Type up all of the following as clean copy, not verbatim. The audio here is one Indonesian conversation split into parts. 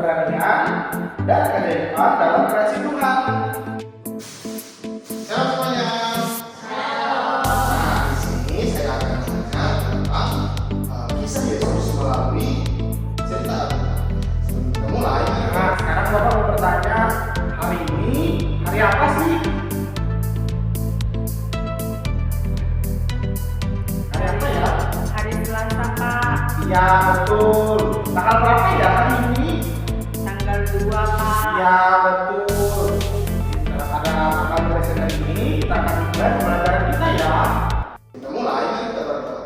keberanian dan keajaiban dalam kreasi Tuhan. Shalom semuanya. Nah, di sini saya akan menanya tentang kisah Yesus melalui cerita. Sebelum kita mulai, Nah, sekarang Bapak mau bertanya, hari ini hari apa sih? Hari apa ya? Hari Selasa, Pak. Iya, betul. Tanggal berapa ya hari ini? Tanggal 2, Pak. Iya, betul. Pada tanggal 2 Desember ini kita akan mulai pembelajaran kita ya. kita mulai, mari kita berdoa.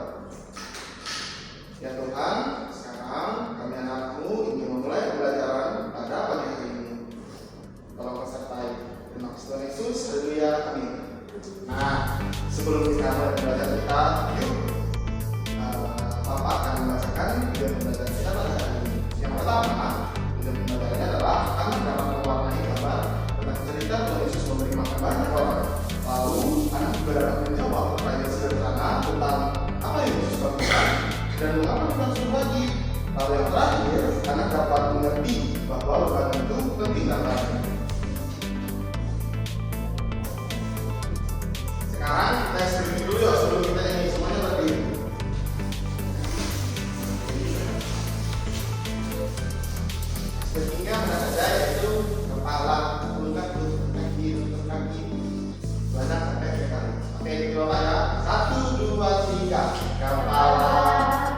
Ya Tuhan, sekarang kami anak-Mu ingin memulai pembelajaran pada pagi hari ini. Tolong pesertai. Terima kasih Tuhan Yesus. Haleluya. Amin. Nah, sebelum kita mulai pembelajaran kita, yuk Bapak akan membacakan video pembelajaran kita pada hari ini. Yang pertama, video pembelajarannya adalah akan dapat mewarnai gambar tentang cerita Tuhan Yesus memberi makan banyak orang. Lalu, anak juga dapat menjawab pertanyaan sederhana tentang apa yang Yesus lakukan dan mengapa kita harus berbagi. Lalu yang terakhir, anak dapat mengerti bahwa berbagi itu penting dan baik. Sekarang kita screening dulu ya sebelum kita nyanyi, semuanya berdiri. Screeningnya mana saja, yaitu kepala, pundak, lutut kaki, badan sampai ke kaki. Oke, dicoba ya. 1, 2, 3. Kepala,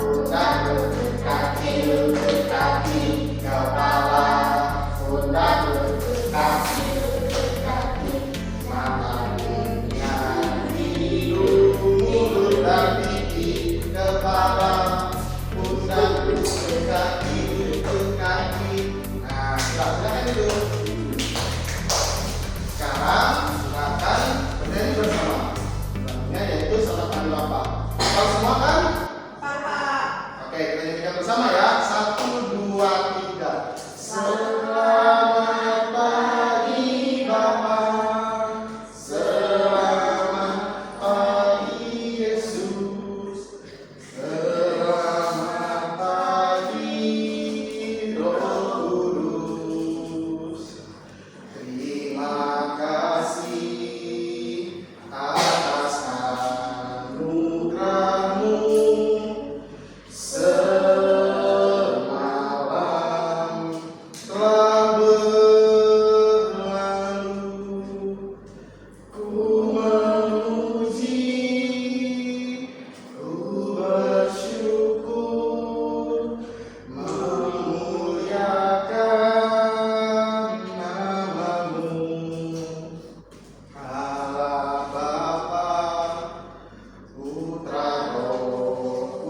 pundak, lutut kaki, kepala, pundak, lutut kaki, mata, telinga, hidung, mulut, dan pipi. Kepala, pundak, lutut kaki. Nah, silakan dulu. Sekarang silakan berdiri bersama. Lagunya yaitu Selamat Panggil Bapa. Hafal semua kan? Pak. Oke, kita nyanyikan bersama ya. 1, 2, 3. Selamat pagi Bapa. Selamat pagi Yesus. Selamat pagi Roh Kudus. Terima kasih atas anugerah-Mu semalam telah berlalu. Ku memuji, ku bersyukur, memuliakan nama-Mu. Allah Bapa, Putra, Roh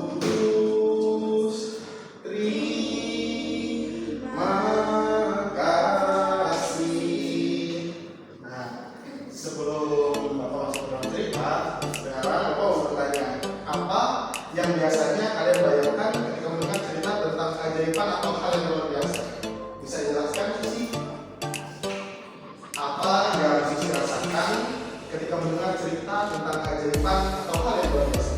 Kudus. Terima kasih. Nah, sebelum Bapak masuk ke dalam cerita, sekarang Bapak mau bertanya, apa yang biasanya kalian bayangkan ketika mendengar cerita tentang keajaiban atau hal yang luar biasa? Bisa dijelaskan sih? Apa yang Sisi rasakan ketika mendengar cerita tentang keajaiban atau hal yang luar biasa?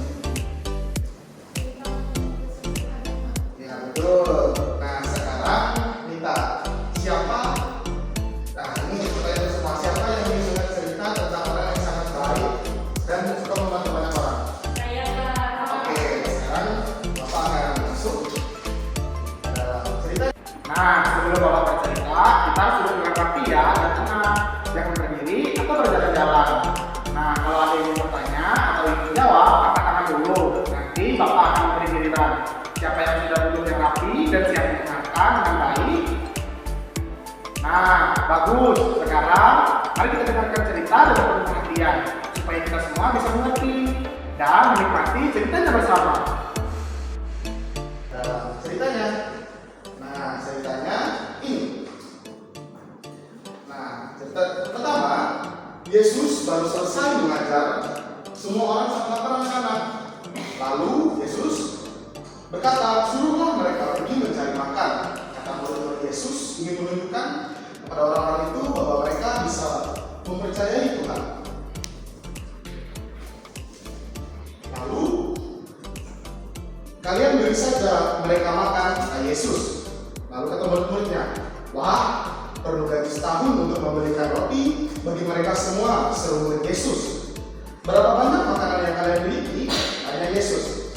Ya betul. Nah sekarang Nita, siapa? Nah ini pertanyaan semua. Siapa yang ingin mendengar cerita tentang orang yang sangat baik dan suka membantu banyak orang? Saya, Pak. Oke, sekarang Bapak akan masuk ke dalam cerita. Nah, sebelum Bapak bercerita, kita sudah dengan rapi ya dan tenang. Jangan berdiri atau berjalan-jalan. Nah, kalau ada yang mau bertanya atau ingin jawab, angkat tangan dulu. Nanti Bapak akan memberi giliran. Siapa yang sudah duduk yang rapi dan siap mendengarkan dengan baik. Nah, bagus. Sekarang, mari kita dengarkan cerita dan penuh perhatian supaya kita semua bisa mengerti dan menikmati ceritanya bersama. Dalam ceritanya. Nah, ceritanya ini. Nah, cerita pertama, Yesus baru selesai mengajar, semua orang sangat lapar anak-anak. Lalu Yesus berkata, suruhlah mereka pergi mencari makan. Kata murid-murid Yesus ingin menunjukkan kepada orang-orang itu bahwa mereka bisa mempercayai Tuhan. Lalu kalian beri saja mereka makan, kata Yesus. Lalu kata murid-muridnya, wah, perlu gaji setahun untuk membelikan roti bagi mereka semua, seru murid Yesus. Berapa banyak makanan yang kalian miliki? Tanya Yesus.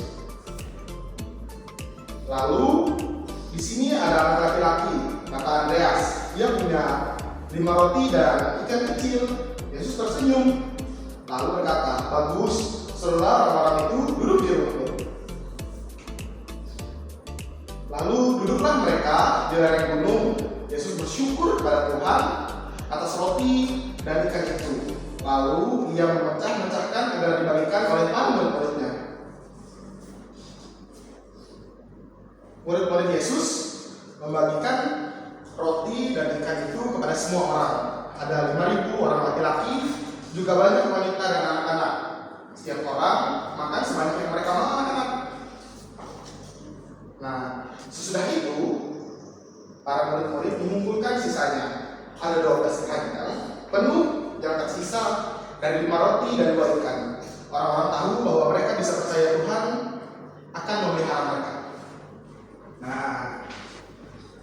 Lalu di sini ada anak laki-laki, kata Andreas. Dia punya 5 roti dan ikan kecil. Yesus tersenyum. Lalu berkata, bagus, serulah orang-orang itu duduk di rumput. Lalu duduklah mereka di lereng gunung. Yesus bersyukur kepada Tuhan atas roti dan ikan itu. Lalu ia memecah-mecahkan agar dibagikan oleh para murid-muridnya. Murid-murid Yesus membagikan roti dan ikan itu kepada semua orang. Ada 5.000 orang laki-laki, juga banyak wanita dan anak-anak. Setiap orang makan sebanyak yang mereka mau anak-anak. Nah, sesudah itu para murid-murid mengumpulkan sisanya. Ada 12 kantong penuh yang tersisa dari 5 roti dan 2 ikan. Orang-orang tahu bahwa mereka bisa percaya Tuhan akan memelihara mereka. Nah,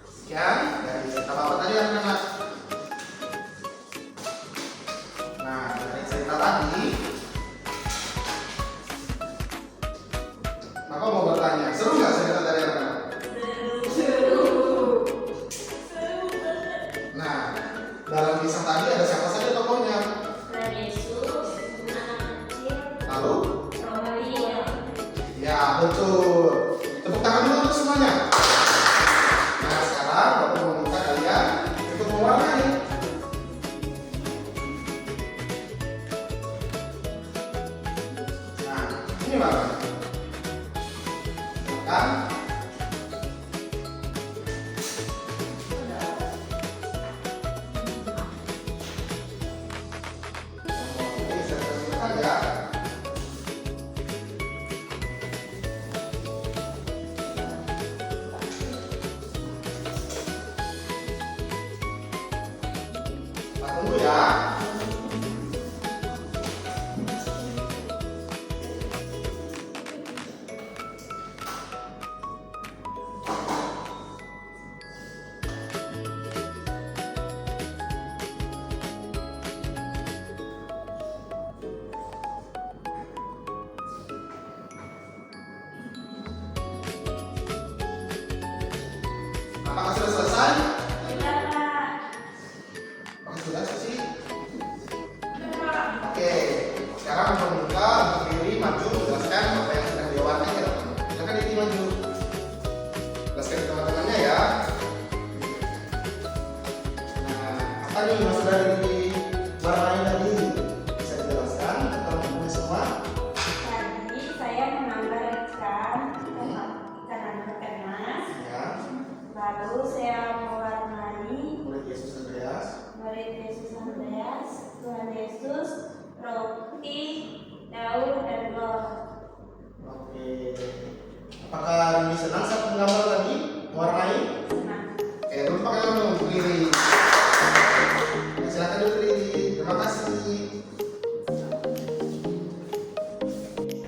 sekian dari cerita Bapak tadi anak-anak. Nah, dari cerita tadi, Bapak mau bertanya, seru nggak cerita tadi anak-anak? Nah, dalam kisah tadi ada siapa saja tokohnya? Lalu? Ya, betul. Tepuk tangan dulu untuk semuanya. Nah, sekarang Bapak meminta kalian ikut mewarnai. Nah, ini Bapak. Kan? Oke, saya tunjukkan ya. Tunggu ya. Apakah sudah selesai? Apakah sudah selesai? Oke, sekarang meminta berdiri maju menjelaskan apa yang sedang diwarnai ya. Silakan diri maju. Jelaskan ke teman-temannya ya. Nah, apa nih yang sudah diwarnai tadi? Bisa dijelaskan ke teman-teman semua? Tadi saya menambah ikan emas. Ya. Lalu saya mewarnai Murid Yesus Andreas. Tuhan Yesus, roti, daun, dan telur. Oke. Apakah ini senang saat menggambar tadi? Mewarnai? Nah, Oke, dulu pakai kamu berdiri. Silakan dulu berdiri. Terima kasih.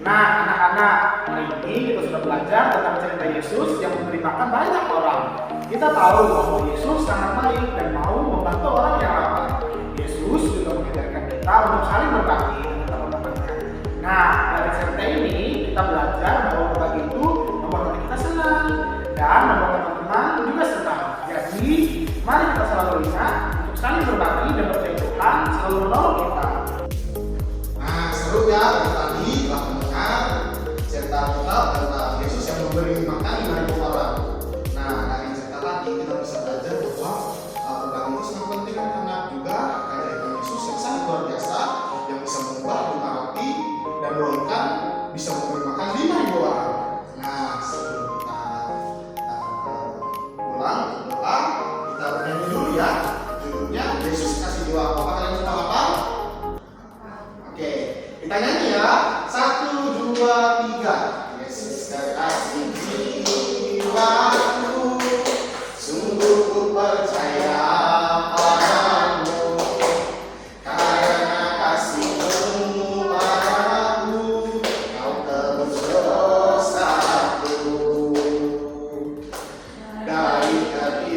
Nah, anak-anak, hari ini kita sudah belajar tentang cerita Yesus yang memberi makan banyak orang. Kita tahu bahwa Yesus sangat baik dan mau membantu orang yang lapar. Yesus juga mengajarkan kita untuk saling berbagi dengan teman-temannya. Nah, dari cerita ini kita belajar bahwa berbagi itu membuat hati kita senang dan membuat teman-teman juga senang. Jadi, mari kita selalu ingat untuk saling berbagi dan percaya Tuhan selalu menolong kita. Nah, seru ya. Tadi telah mendengar cerita kita tentang Yesus yang memberi makan 5.000 orang. Nah, dari cerita tadi kita bisa belajar bahwa berbagi itu sangat penting karena juga kehadiran Yesus yang sangat luar biasa yang bisa mengubah 5 roti dan 2 ikan bisa memberi makan 5.000 orang. Nah, sebelum kita pulang doa, kita bernyanyi dulu ya. Judulnya Yesus kasih jiwa. Apa kalian semua hafal? Oke, kita nyanyi ya. 1, 2, 3. Yesus kasih jiwaku, sungguh ku percaya padamu, karena kasih-Mu padaku, Kau tebus dosaku. Dari hati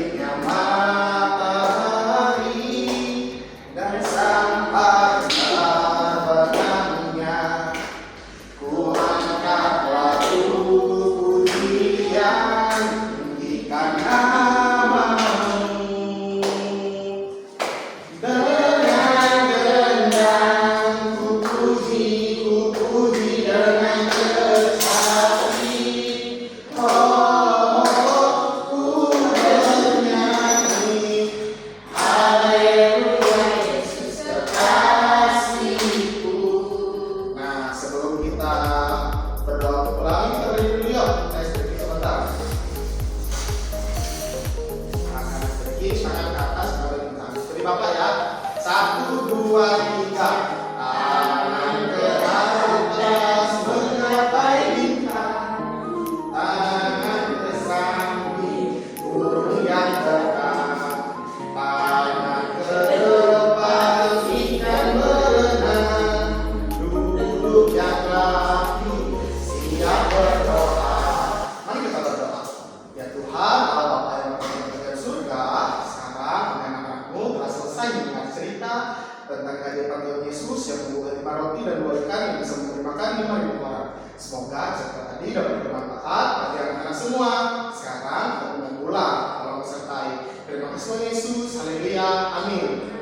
Evangelium Yesus yang membawa 5 roti dan 2 ikan yang bisa memberi makan 5.000 orang. Semoga cerita tadi dapat bermanfaat bagi anak-anak semua. Sekarang kita mulai ulang kalau pesertai. Terima kasih Tuhan Yesus. Haleluya. Amin.